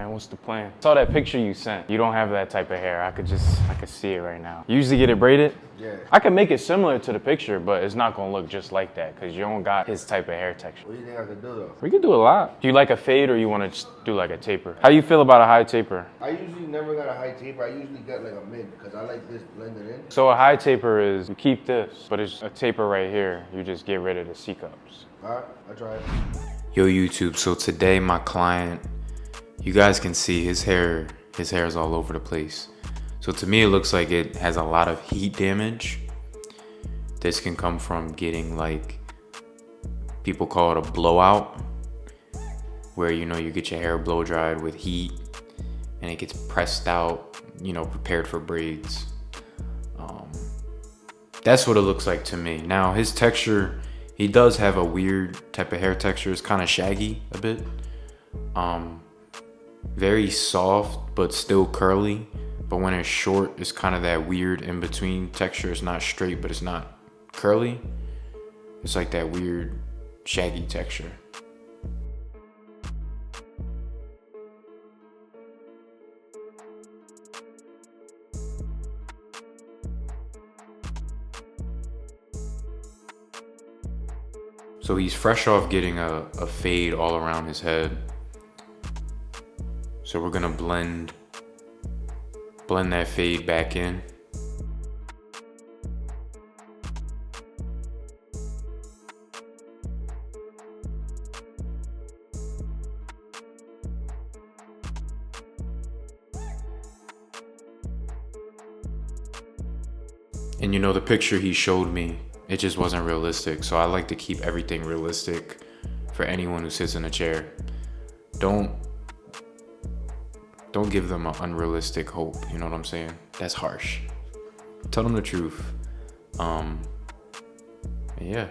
man? What's the plan? I saw that picture you sent. You don't have that type of hair. I could see it right now. You usually get it braided? Yeah. I can make it similar to the picture, but it's not gonna look just like that because you don't got his type of hair texture. What do you think I could do though? We could do a lot. Do you like a fade or you wanna just do like a taper? How you feel about a high taper? I usually never got a high taper. I usually got like a mid because I like this blended in. So a high taper is, you keep this, but it's a taper right here. You just get rid of the C cups. Alright, I'll try it. Yo YouTube, so today my client, you guys can see his hair is all over the place. So to me it looks like it has a lot of heat damage. This can come from getting, like, people call it a blowout, where you get your hair blow dried with heat and it gets pressed out, prepared for braids. That's what it looks like to me. Now his texture, he does have a weird type of hair texture. It's kind of shaggy a bit. Very soft, but still curly. But when it's short, it's kind of that weird in-between texture. It's not straight, but it's not curly. It's like that weird shaggy texture. So he's fresh off getting a fade all around his head. So we're gonna blend that fade back in. And the picture he showed me, it just wasn't realistic. So I like to keep everything realistic for anyone who sits in a chair. Don't give them an unrealistic hope, you know what I'm saying? That's harsh. Tell them the truth. Yeah.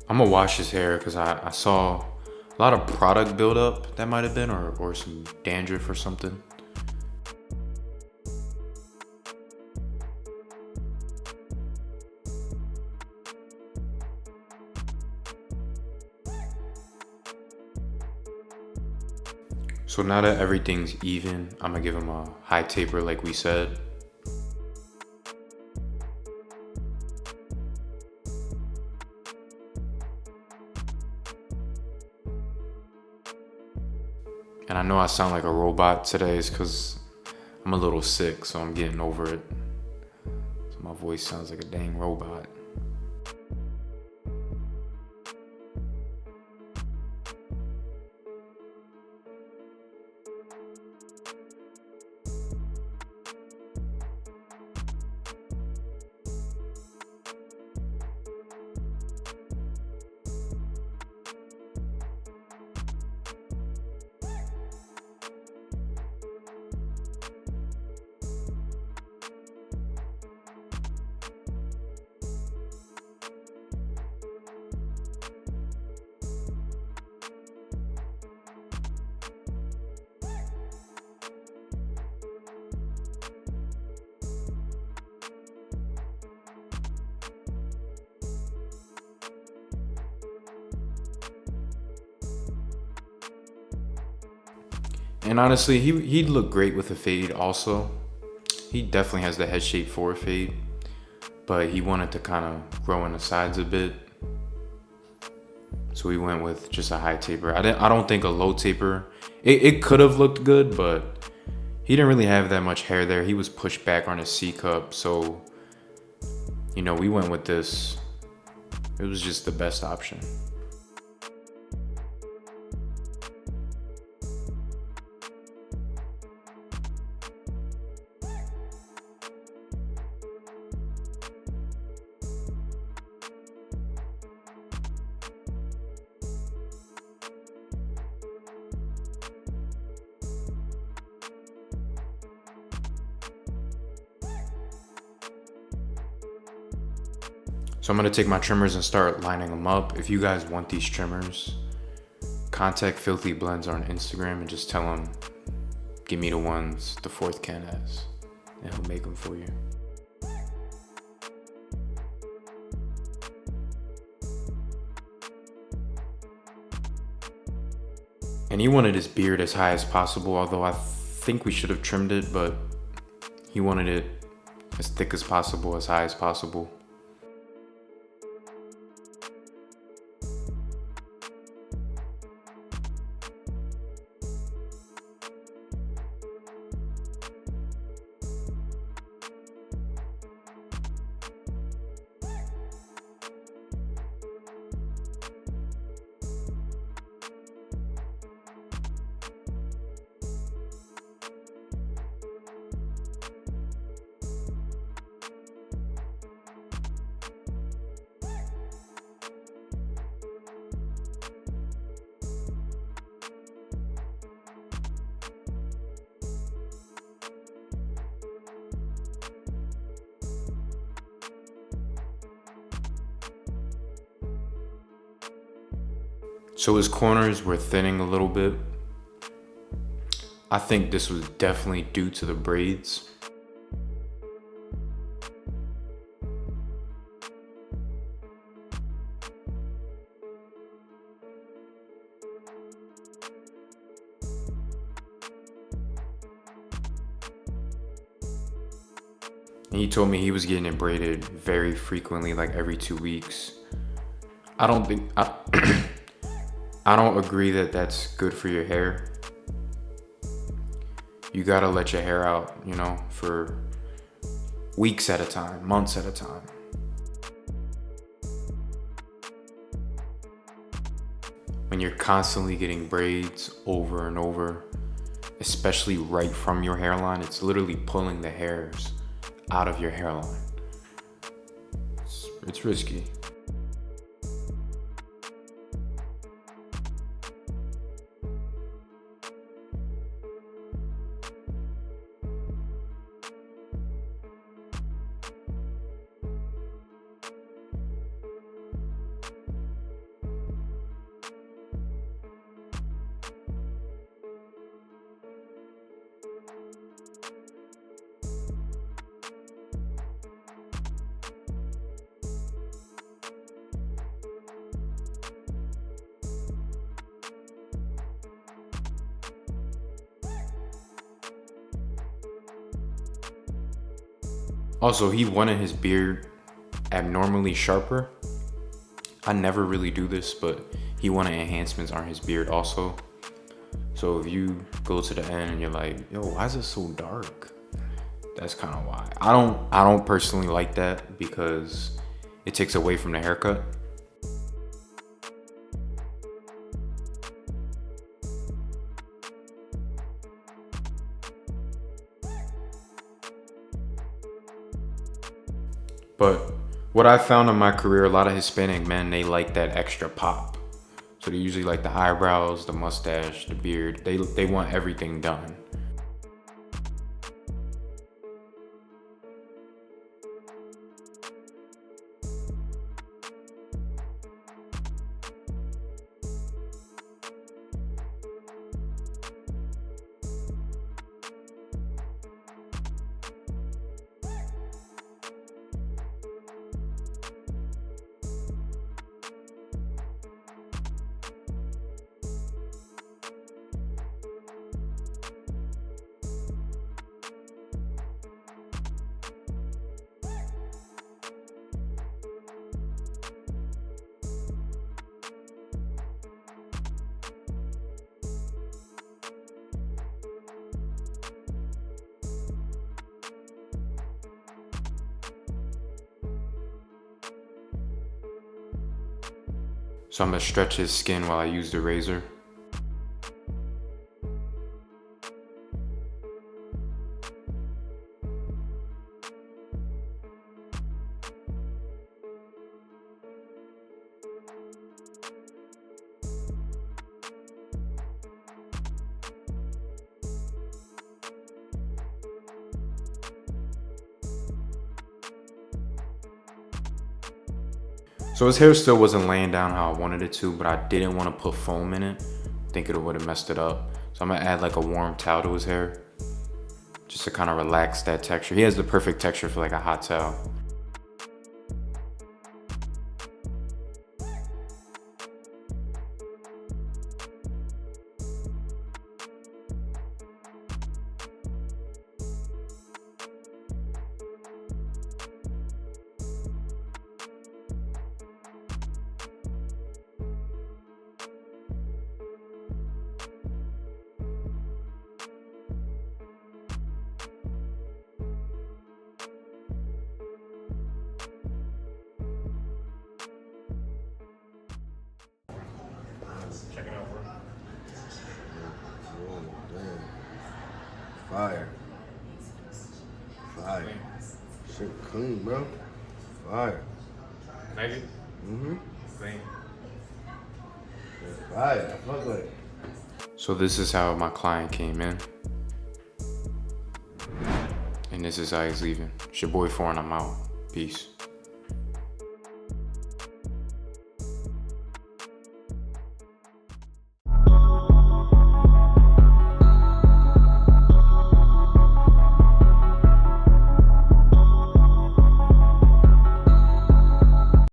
I'm gonna wash his hair because I saw a lot of product buildup, that might have been, or some dandruff or something. So now that everything's even, I'm gonna give him a high taper like we said. And I know I sound like a robot today, is because I'm a little sick, so I'm getting over it. So my voice sounds like a dang robot. And honestly, he'd look great with a fade also. He definitely has the head shape for a fade, but he wanted to kind of grow in the sides a bit. So we went with just a high taper. I don't think a low taper, it could have looked good, but he didn't really have that much hair there. He was pushed back on his C cup. So, we went with this. It was just the best option. So I'm gonna take my trimmers and start lining them up. If you guys want these trimmers, contact Filthy Blends on Instagram and just tell him, give me the ones the fourth Ken has, and he'll make them for you. And he wanted his beard as high as possible, although I think we should have trimmed it, but he wanted it as thick as possible, as high as possible. So his corners were thinning a little bit. I think this was definitely due to the braids. And he told me he was getting it braided very frequently, like every 2 weeks. I don't agree that that's good for your hair. You gotta let your hair out, you know, for weeks at a time, months at a time. When you're constantly getting braids over and over, especially right from your hairline, it's literally pulling the hairs out of your hairline. It's risky. Also, he wanted his beard abnormally sharper. I never really do this, but he wanted enhancements on his beard also. So if you go to the end and you're like, yo, why is it so dark? That's kind of why. I don't personally like that because it takes away from the haircut. But what I found in my career, a lot of Hispanic men, they like that extra pop. So they usually like the eyebrows, the mustache, the beard. They want everything done. So I'm gonna stretch his skin while I use the razor. So his hair still wasn't laying down how I wanted it to, but I didn't want to put foam in it. I think it would have messed it up. So I'm gonna add like a warm towel to his hair, just to kind of relax that texture. He has the perfect texture for like a hot towel. Check it out, bro. Oh, damn. Fire. Fire. Shit clean, bro. Fire. Naked? Mm-hmm. Clean. Fire. I fuck with it. So this is how my client came in. And this is how he's leaving. It's your boy Foreign, I'm out. Peace.